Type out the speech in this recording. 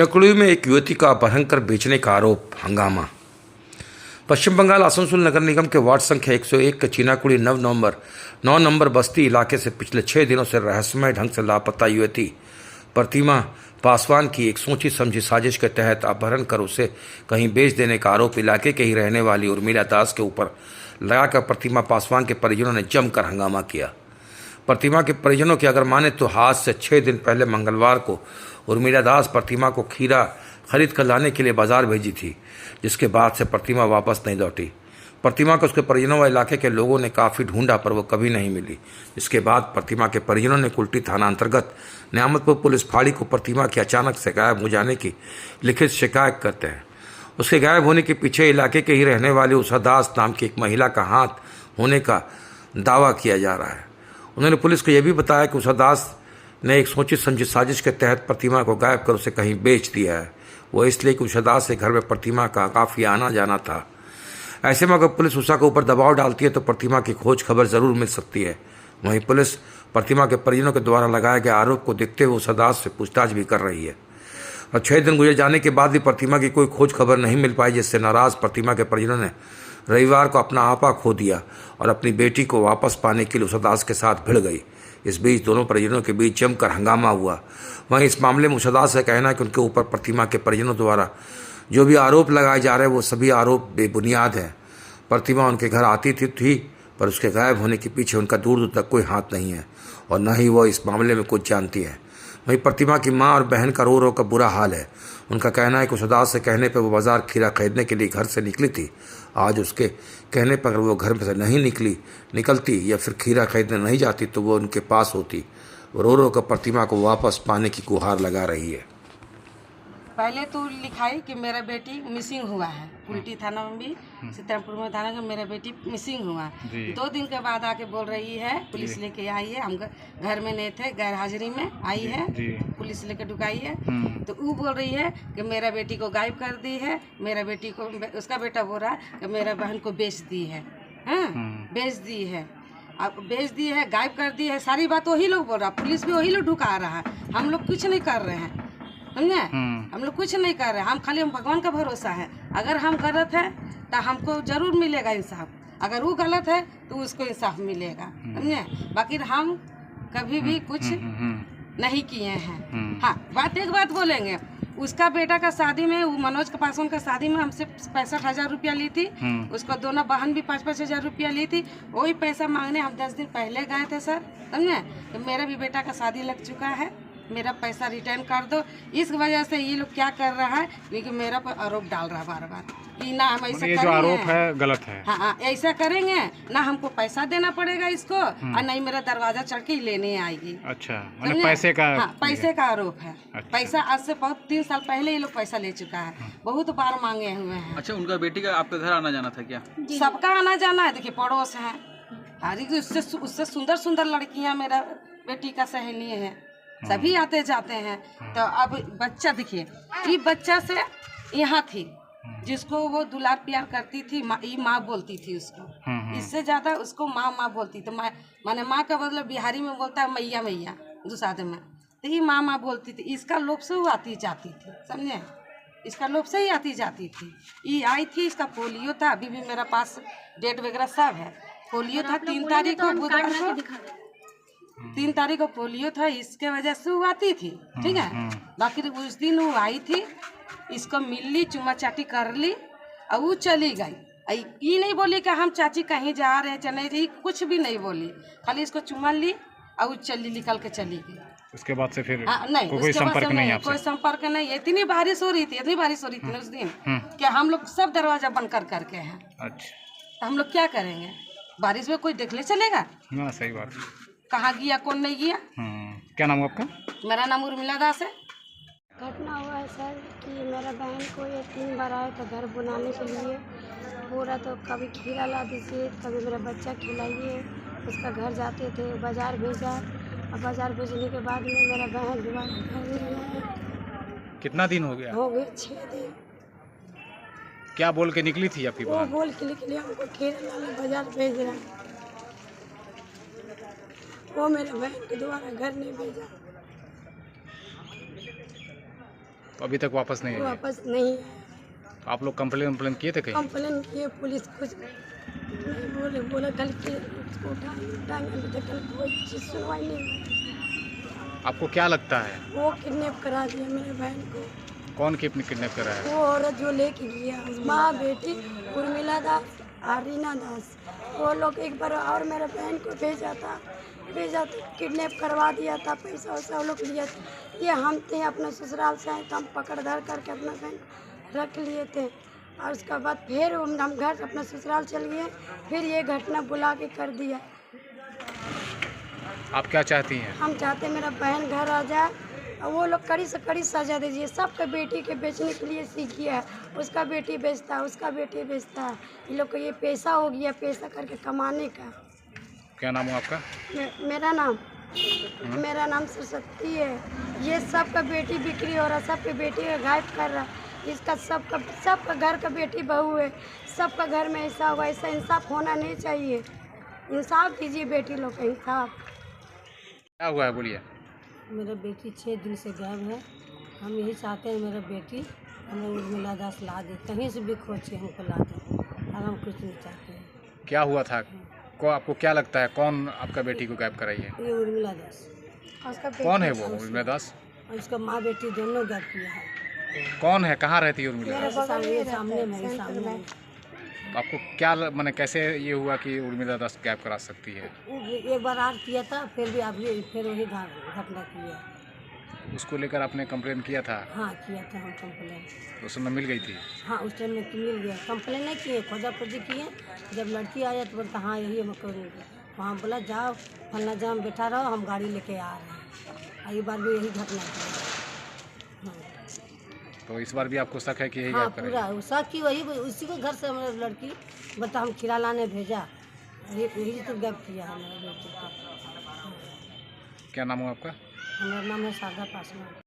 चीनाकुड़ी में एक युवती का अपहरण कर बेचने का आरोप, हंगामा। पश्चिम बंगाल आसनसोल नगर निगम के वार्ड संख्या 101 के चीनाकुड़ी 9 नंबर बस्ती इलाके से पिछले 6 दिनों से रहस्यमय ढंग से लापता युवती प्रतिमा पासवान की एक सोची समझी साजिश के तहत अपहरण कर उसे कहीं बेच देने का आरोप इलाके के ही रहने वाली उर्मिला दास के ऊपर लगाकर प्रतिमा पासवान के परिजनों ने जमकर हंगामा किया। प्रतिमा के परिजनों की अगर माने तो हाथ से 6 दिन पहले मंगलवार को उर्मिला दास प्रतिमा को खीरा खरीद कर लाने के लिए बाजार भेजी थी, जिसके बाद से प्रतिमा वापस नहीं लौटी। प्रतिमा को उसके परिजनों व इलाके के लोगों ने काफ़ी ढूंढा पर वो कभी नहीं मिली। इसके बाद प्रतिमा के परिजनों ने कुल्टी थाना अंतर्गत न्यामतपुर पुलिस फाड़ी को प्रतिमा के अचानक से गायब हो जाने की लिखित शिकायत करते हैं। उसके गायब होने के पीछे इलाके के ही रहने वाली उषा दास नाम की एक महिला का हाथ होने का दावा किया जा रहा है। उन्होंने पुलिस को यह भी बताया कि उषा दास ने एक सोची समझी साजिश के तहत प्रतिमा को गायब कर उसे कहीं बेच दिया है। वो इसलिए कि उषा दास के घर में प्रतिमा का काफ़ी आना जाना था। ऐसे में अगर पुलिस उषा के ऊपर दबाव डालती है तो प्रतिमा की खोज खबर जरूर मिल सकती है। वहीं पुलिस प्रतिमा के परिजनों के द्वारा लगाए गए आरोप को देखते हुए उषा दास से पूछताछ भी कर रही है। और 6 दिन गुजर जाने के बाद भी प्रतिमा की कोई खोज खबर नहीं मिल पाई, जिससे नाराज प्रतिमा के परिजनों ने रविवार को अपना आपा खो दिया और अपनी बेटी को वापस पाने के लिए उषा दास के साथ भिड़ गई। इस बीच दोनों परिजनों के बीच जमकर हंगामा हुआ। वहीं इस मामले में उषा दास का कहना है कि उनके ऊपर प्रतिमा के परिजनों द्वारा जो भी आरोप लगाए जा रहे हैं वो सभी आरोप बेबुनियाद हैं। प्रतिमा उनके घर आती थी पर उसके गायब होने के पीछे उनका दूर दूर तक कोई हाथ नहीं है और न ही वह इस मामले में कुछ जानती है। वहीं प्रतिमा की मां और बहन का रो रो का बुरा हाल है। उनका कहना है कि उषा दास से कहने पर वो बाजार खीरा खरीदने के लिए घर से निकली थी। आज उसके कहने पर अगर वो घर में से नहीं निकलती या फिर खीरा खरीदने नहीं जाती तो वो उनके पास होती। वो रो रो कर प्रतिमा को वापस पाने की गुहार लगा रही है। पहले तो लिखाई कि मेरा बेटी मिसिंग हुआ है, कुल्टी थाना में भी सीतापुर में थाना में मेरा बेटी मिसिंग हुआ। 2 दिन के बाद आके बोल रही है पुलिस लेके आई है, हम घर में नहीं थे, गैर हाजिरी में आई है, पुलिस लेके ढुकाई है। तो वो बोल रही है कि मेरा बेटी को गायब कर दी है, मेरा बेटी को उसका बेटा बोल रहा है कि मेरा बहन को बेच दी है, बेच दी है, अब बेच दी है, गायब कर दी है। सारी बात वही लोग बोल रहा, पुलिस भी वही लोग ढुका रहा है। हम लोग कुछ नहीं कर रहे हैं, समझे? हम लोग कुछ नहीं कर रहे हैं। हम खाली भगवान का भरोसा है। अगर हम गलत है तो हमको जरूर मिलेगा इंसाफ, अगर वो गलत है तो उसको इंसाफ मिलेगा, समझे? बाकी हम कभी भी कुछ नहीं किए हैं। हाँ, एक बात बोलेंगे, उसका बेटा का शादी में, वो मनोज के पासवान का शादी में हमसे 65,000 रुपया ली थी। उसको दोनों बहन भी 5-5 हज़ार रुपया ली थी। वही पैसा मांगने हम 10 दिन पहले गए थे सर, समझे? तो मेरा भी बेटा का शादी लग चुका है, मेरा पैसा रिटर्न कर दो। इस वजह से ये लोग क्या कर रहा है, क्योंकि मेरा पर आरोप डाल रहा है बार बार कि ना हम ऐसा करेंगे, जो आरोप है गलत है। हाँ, ऐसा करेंगे ना, हमको पैसा देना पड़ेगा इसको और नहीं मेरा दरवाजा चढ़ के लेने आएगी। अच्छा, पैसे का? हाँ, पैसे का आरोप है। अच्छा। पैसा आज से 3 साल पहले ये लोग पैसा ले चुका है, बहुत बार मांगे हुए हैं। अच्छा, उनका बेटी का आपके घर आना जाना था क्या? सबका आना जाना है, देखिए पड़ोस है, उससे सुंदर सुंदर लड़कियाँ मेरा बेटी का सहेली है, सभी आते जाते हैं। तो अब बच्चा देखिए, ये बच्चा से यहाँ थी जिसको वो दुलार प्यार करती थी, ये माँ बोलती थी उसको, इससे ज्यादा उसको माँ बोलती थी। माने माँ का मतलब बिहारी में बोलता है मैया मैया दूसरे में, तो ये माँ बोलती थी। इसका लोभ से वो आती जाती थी, समझे? इसका लोभ से ही आती जाती थी। ये आई थी, इसका पोलियो था, अभी भी मेरा पास डेट वगैरह सब है। पोलियो था 3 तारीख को, बुधवार को 3 तारीख को पोलियो था, इसके वजह से वो आती थी, ठीक है? बाकी उस दिन वो आई थी, इसको मिल ली, चुमा चाटी कर ली और वो चली गई। ये नहीं बोली कि हम चाची कहीं जा रहे हैं चले रही, कुछ भी नहीं बोली, खाली इसको चुमा ली और वो निकल के चली गई। उसके बाद से फिर नहीं, कोई संपर्क नहीं, कोई संपर्क नहीं। इतनी बारिश हो रही थी उस दिन कि हम लोग सब दरवाजा बंद करके हैं। अच्छा, तो हम लोग क्या करेंगे? बारिश में कोई देख ले चलेगा? सही बात। कहाँ गया कौन नहीं गया? क्या नाम है आपका? मेरा नाम उर्मिला दास है। घटना हुआ है सर कि मेरा बहन को ये 3 बार आया था घर बनाने के लिए, पूरा तो कभी खीरा ला दीजिए, कभी मेरा बच्चा खिलाइए। उसका घर जाते थे, बाज़ार भेजा और बाज़ार भेजने के बाद में मेरा बहन दोबारा घर नहीं आया। कितना दिन हो गया? हो गए 6 दिन। क्या बोल के निकली थी आपकी बहन? वो बोल के निकली हमको खीरा लाने बाज़ार भेज रहा है, वो मेरे बहन के द्वारा घर नहीं भेजा। तो अभी तक वापस नहीं आई है। वापस नहीं तो आप लोग कंप्लेन किए थे कहीं? कंप्लेन किए, पुलिस कुछ नहीं बोला कल के उसको उठाएंगे, अभी तक कल कोई चीज़ सुनवाई नहीं हुई। आपको क्या लगता है वो किडनैप करा दिया मेरे बहन को। कौन किडनैप करा है? वो औरत जो लेके गया, माँ बेटी उर्मिला दास और रीना दास, वो लोग एक बार और मेरे बहन को भेजा था, किडनैप करवा दिया था, पैसा वैसा वो लोग लिया था। ये हम थे अपने ससुराल से आए तो हम पकड़ धर करके अपना बहन रख लिए थे, और उसके बाद फिर हम घर अपना ससुराल चल गए, फिर ये घटना बुला के कर दिया। आप क्या चाहती हैं? हम चाहते मेरा बहन घर आ जाए और वो लोग कड़ी से कड़ी सजा दीजिए। सबके बेटी के बेचने के लिए सीखी है, उसका बेटी बेचता है, उसका बेटी बेचता है। ये लोग को ये पैसा हो गया, पैसा करके कमाने का। क्या नाम है आपका? मेरा नाम सरस्वती है। ये सबका बेटी बिक्री हो रहा, सबके बेटी का गायब कर रहा। इसका सबका घर का बेटी बहू है, सबका घर में ऐसा हुआ। ऐसा इंसाफ होना नहीं चाहिए। इंसाफ कीजिए बेटी लोग का, इंसाफ। क्या हुआ है बोलिए? मेरा बेटी 6 दिन से गायब है। हम यही चाहते हैं मेरा बेटी हमें उर्मिला दास ला दे, कहीं से भी खोज के हमको ला दे, और हम कुछ नहीं चाहते हैं। क्या हुआ था? आपको क्या लगता है कौन आपका बेटी को गायब कराई है? ये उर्मिला दास। कौन है वो उर्मिला दास? और उसका माँ बेटी दोनों गायब किया है। कौन है, कहाँ रहती है उर्मिला दास? सामने में। तो आपको क्या माने कैसे ये हुआ कि उर्मिला दास गायब करा सकती है? एक बार आर किया था, फिर भी अभी फिर वही घटना किया। उसको लेकर आपने कंप्लेन किया था? हाँ किया था हम कंप्लेन। तो उस समय मिल गई थी? हाँ उस टाइम में मिल गया। कंप्लेन नहीं किए, खोजा खोजी किए। जब लड़की आया तो बोलता हाँ यही हम करेंगे। वहाँ बोला जाओ फलना जहाँ बैठा रहो, हम गाड़ी लेके आ रहे हैं। और ये बार भी यही घटना किया। हाँ तो इस बार भी आपको शक है कि यही हाँ गायब करेगी? पूरा शक की वही उसी को घर से हमारे लड़की बोलता हम खीरा लाने भेजा, यही तो गायब किया है मेरे बेटे को। क्या नाम है आपका? हमारा नाम है शारदा पासवान।